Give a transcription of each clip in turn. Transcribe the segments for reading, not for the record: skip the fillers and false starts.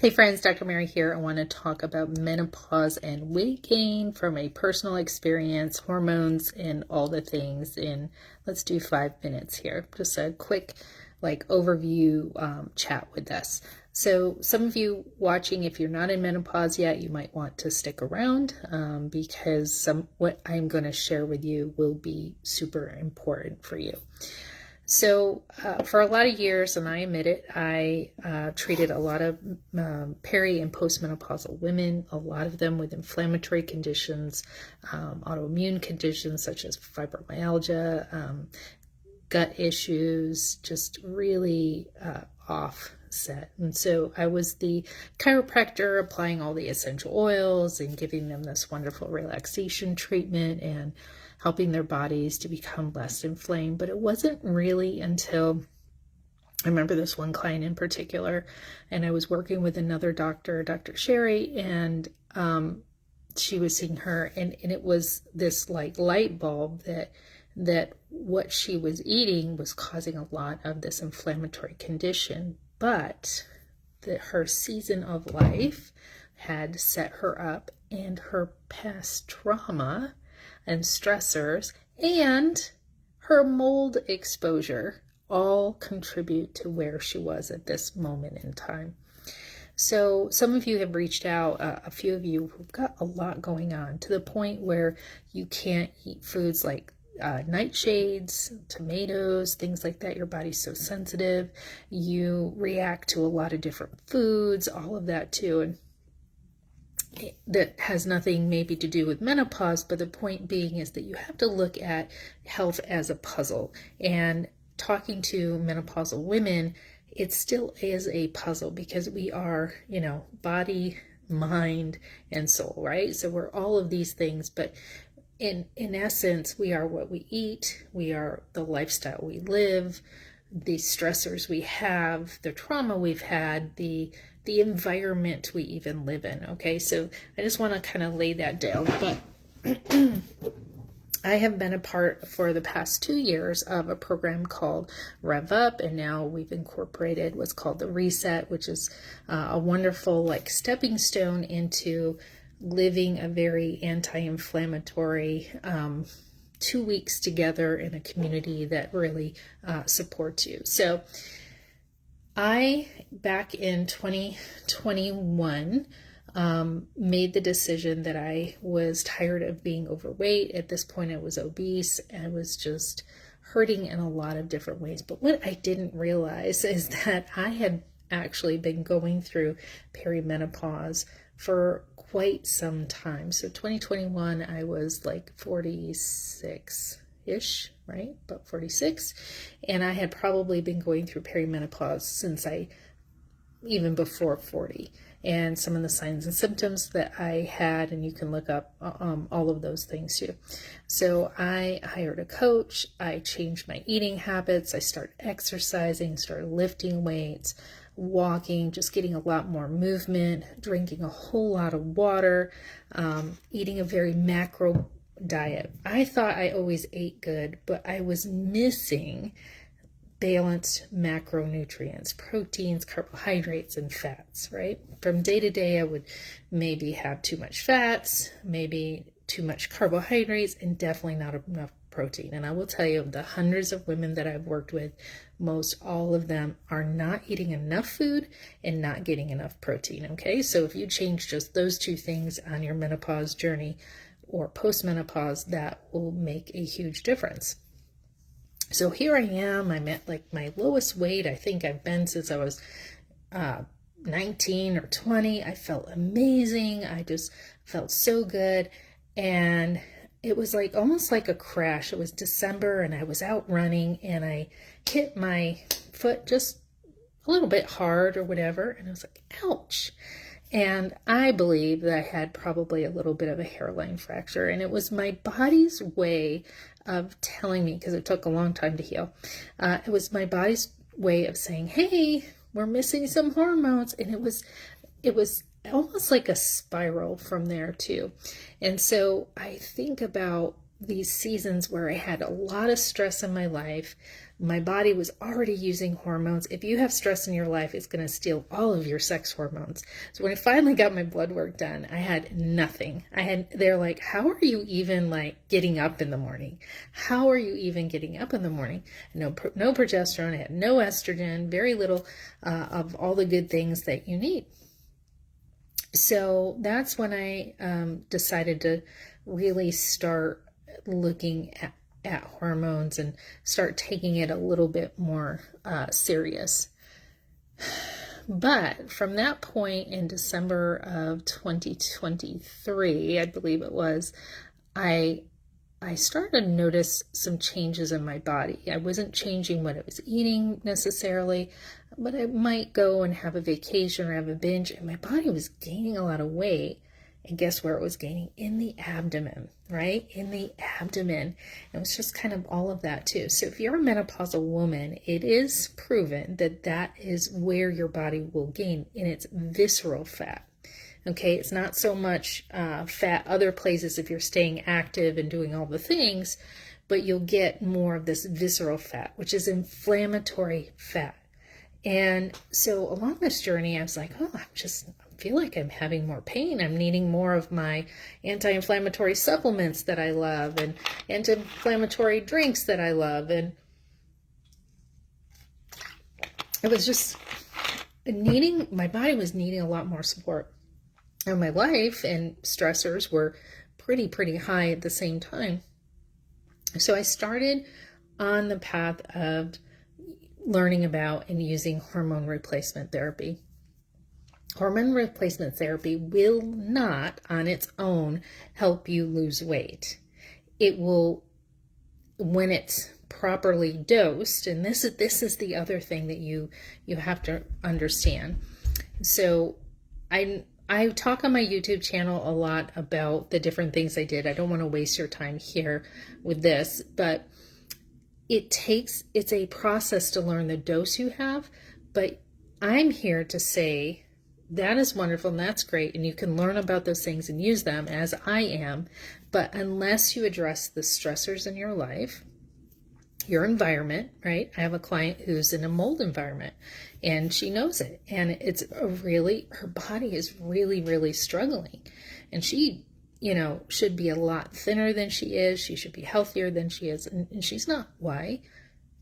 Hey friends, Dr. Mary here. I want to talk about menopause and weight gain from a personal experience, hormones, and all the things. And let's do 5 minutes here. Just a quick overview chat with us. So some of you watching, if you're not in menopause yet, you might want to stick around because what I'm going to share with you will be super important for you. So for a lot of years, and I admit it, I treated a lot of peri and postmenopausal women, a lot of them with inflammatory conditions, autoimmune conditions such as fibromyalgia, gut issues, just really offset. And so I was the chiropractor applying all the essential oils and giving them this wonderful relaxation treatment and helping their bodies to become less inflamed. But it wasn't really until I remember this one client in particular, and I was working with another doctor, Dr. Sherry, and she was seeing her, and it was this light bulb that what she was eating was causing a lot of this inflammatory condition, but that her season of life had set her up, and her past trauma and stressors and her mold exposure all contribute to where she was at this moment in time. So some of you have reached out, a few of you who've got a lot going on to the point where you can't eat foods like nightshades, tomatoes, things like that. Your body's so sensitive. You react to a lot of different foods, all of that too. And that has nothing maybe to do with menopause, but the point being is that you have to look at health as a puzzle. And talking to menopausal women, it still is a puzzle because we are, body, mind, and soul, right? So we're all of these things, but in essence, we are what we eat, we are the lifestyle we live, the stressors we have, the trauma we've had, the environment we even live in. Okay, so I just want to kind of lay that down. But I have been a part for the past 2 years of a program called RevUp, and now we've incorporated what's called the Reset, which is a wonderful stepping stone into living a very anti-inflammatory 2 weeks together in a community that really supports you. So I, back in 2021, made the decision that I was tired of being overweight. At this point, I was obese and I was just hurting in a lot of different ways. But what I didn't realize is that I had actually been going through perimenopause for quite some time. So 2021, I was 46-ish, right? About 46. And I had probably been going through perimenopause since even before 40. And some of the signs and symptoms that I had, and you can look up all of those things too. So I hired a coach. I changed my eating habits. I started exercising, started lifting weights, walking, just getting a lot more movement, drinking a whole lot of water, eating a very macro diet. I thought I always ate good, but I was missing balanced macronutrients, proteins, carbohydrates, and fats, right? From day to day, I would maybe have too much fats, maybe too much carbohydrates, and definitely not enough protein. And I will tell you, the hundreds of women that I've worked with, most all of them are not eating enough food and not getting enough protein, okay? So if you change just those two things on your menopause journey or postmenopause, that will make a huge difference. So here I am, I'm at my lowest weight I think I've been since I was 19 or 20. I felt amazing. I just felt so good. And it was almost like a crash. It was December and I was out running and I hit my foot just a little bit hard or whatever. And I was like, ouch. And I believe that I had probably a little bit of a hairline fracture. And it was my body's way of telling me, because it took a long time to heal. It was my body's way of saying, hey, we're missing some hormones. And it was almost like a spiral from there too. And so I think about these seasons where I had a lot of stress in my life. my body was already using hormones. If you have stress in your life, it's going to steal all of your sex hormones. So when I finally got my blood work done, I had nothing. They're like, how are you even like getting up in the morning? How are you even getting up in the morning? No progesterone. I had no estrogen, very little of all the good things that you need. So that's when I decided to really start looking at hormones and start taking it a little bit more serious. But from that point in December of 2023, I believe it was, I started to notice some changes in my body. I wasn't changing what I was eating necessarily, but I might go and have a vacation or have a binge, and my body was gaining a lot of weight. And guess where it was gaining? In the abdomen, right? In the abdomen. It was just kind of all of that too. So if you're a menopausal woman, it is proven that that is where your body will gain in its visceral fat. Okay, it's not so much fat other places if you're staying active and doing all the things, but you'll get more of this visceral fat, which is inflammatory fat. And so along this journey, I was like, oh, I feel like I'm having more pain. I'm needing more of my anti-inflammatory supplements that I love and anti-inflammatory drinks that I love. And it was just my body was needing a lot more support. And my life and stressors were pretty high at the same time. So I started on the path of learning about and using hormone replacement therapy. Hormone replacement therapy will not on its own help you lose weight. It will, when it's properly dosed, and this is the other thing that you have to understand. So I talk on my YouTube channel a lot about the different things I did. I don't want to waste your time here with this, but it's a process to learn the dose you have, but I'm here to say that is wonderful and that's great, and you can learn about those things and use them as I am, but unless you address the stressors in your life, your environment, right? I have a client who's in a mold environment and she knows it, and her body is really struggling, and she should be a lot thinner than she is. She should be healthier than she is. And she's not. Why?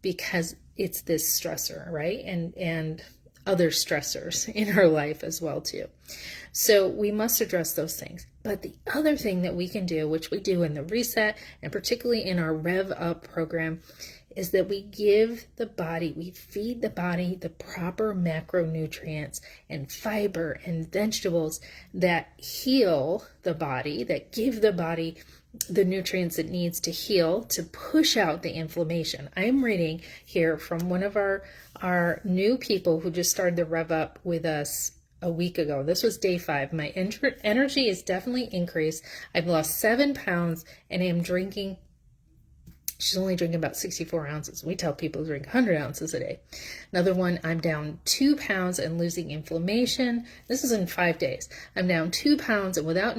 Because it's this stressor, right? And other stressors in her life as well, too. So we must address those things. But the other thing that we can do, which we do in the Reset, and particularly in our RevUp program, is that we feed the body the proper macronutrients and fiber and vegetables that heal the body, that give the body the nutrients it needs to heal, to push out the inflammation. I'm reading here from one of our new people who just started the RevUp with us a week ago. This was day 5. My energy is definitely increased. I've lost 7 pounds and I am drinking. She's only drinking about 64 ounces. We tell people to drink 100 ounces a day. Another one, I'm down 2 pounds and losing inflammation. This is in 5 days. I'm down 2 pounds, and without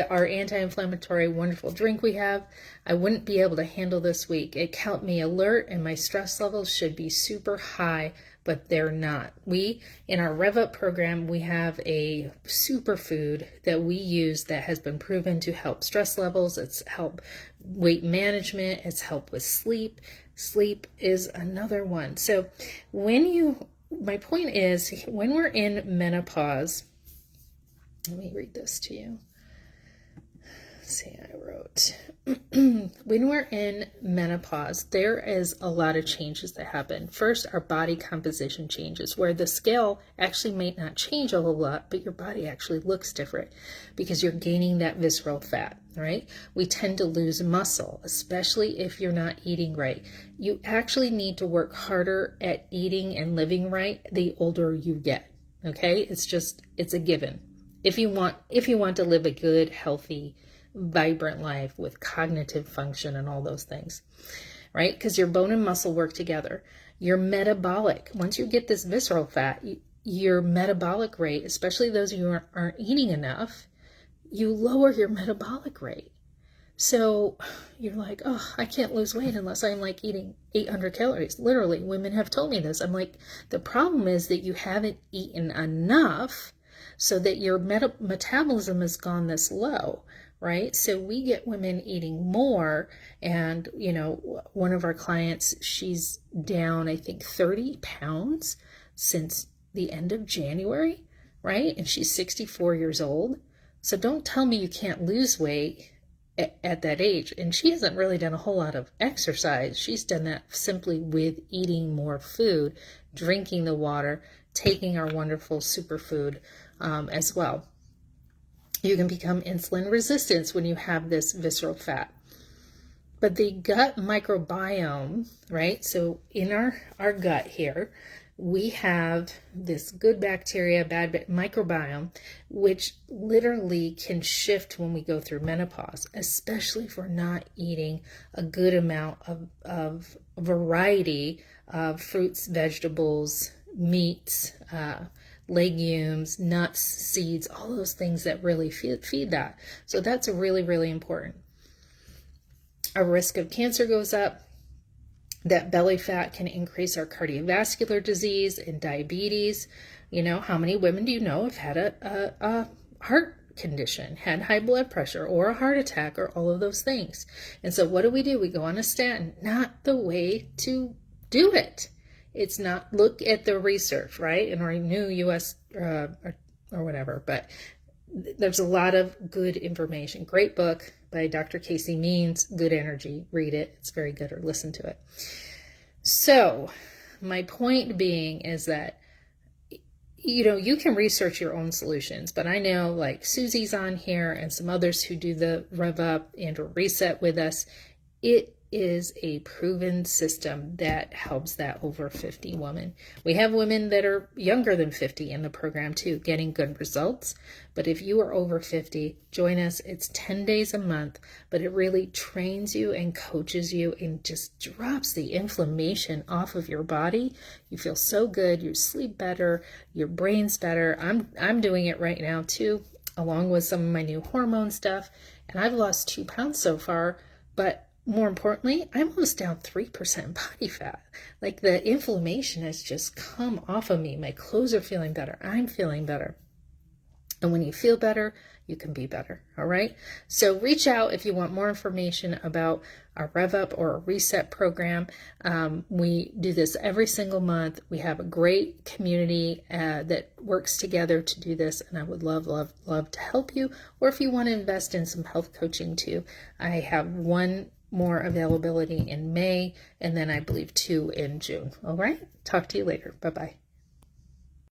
our anti-inflammatory wonderful drink we have, I wouldn't be able to handle this week. It kept me alert, and my stress levels should be super high, but they're not. In our RevUp program, we have a superfood that we use that has been proven to help stress levels. It's help weight management. It's help with sleep. Sleep is another one. So my point is, when we're in menopause, let me read this to you. See, I wrote, when we're in menopause, there is a lot of changes that happen. First, our body composition changes, where the scale actually may not change a whole lot, but your body actually looks different because you're gaining that visceral fat, right? We tend to lose muscle, especially if you're not eating right. You actually need to work harder at eating and living right the older you get, okay? It's a given. If you want to live a good, healthy, vibrant life with cognitive function and all those things, right? Because your bone and muscle work together. Your metabolic, once you get this visceral fat, your metabolic rate, especially those of you who aren't eating enough, you lower your metabolic rate. So you're like, oh, I can't lose weight unless I'm like eating 800 calories. Literally, women have told me this. I'm like, the problem is that you haven't eaten enough so that your metabolism has gone this low, right? So we get women eating more, and one of our clients, she's down, I think, 30 pounds since the end of January, right? And she's 64 years old. So don't tell me you can't lose weight at that age. And she hasn't really done a whole lot of exercise. She's done that simply with eating more food, drinking the water, taking our wonderful superfood as well. You can become insulin resistant when you have this visceral fat. But the gut microbiome, right? So in our gut here, we have this good bacteria, bad microbiome, which literally can shift when we go through menopause, especially if we're not eating a good amount of variety of fruits, vegetables, meats, legumes, nuts, seeds, all those things that really feed that. So that's really, really important. Our risk of cancer goes up. That belly fat can increase our cardiovascular disease and diabetes. How many women do you know have had a heart condition, had high blood pressure or a heart attack or all of those things? And so what do? We go on a statin. Not the way to do it. It's not. Look at the research, right? In our new U.S. Or whatever, but there's a lot of good information. Great book by Dr. Casey Means, Good Energy. Read it. It's very good, or listen to it. So my point being is that, you can research your own solutions, but I know like Susie's on here and some others who do the RevUp and Reset with us. It is a proven system that helps that over 50 woman. We have women that are younger than 50 in the program too, getting good results. But if you are over 50, join us. It's 10 days a month, but it really trains you and coaches you and just drops the inflammation off of your body. You feel so good. You sleep better. Your brain's better. I'm doing it right now too, along with some of my new hormone stuff. And I've lost 2 pounds so far, but more importantly, I'm almost down 3% body fat. Like the inflammation has just come off of me. My clothes are feeling better. I'm feeling better. And when you feel better, you can be better. All right. So reach out if you want more information about our RevUp or a Reset program. We do this every single month. We have a great community that works together to do this. And I would love, love, love to help you. Or if you want to invest in some health coaching too, I have one more availability in May, and then I believe 2 in June. All right. Talk to you later. Bye-bye.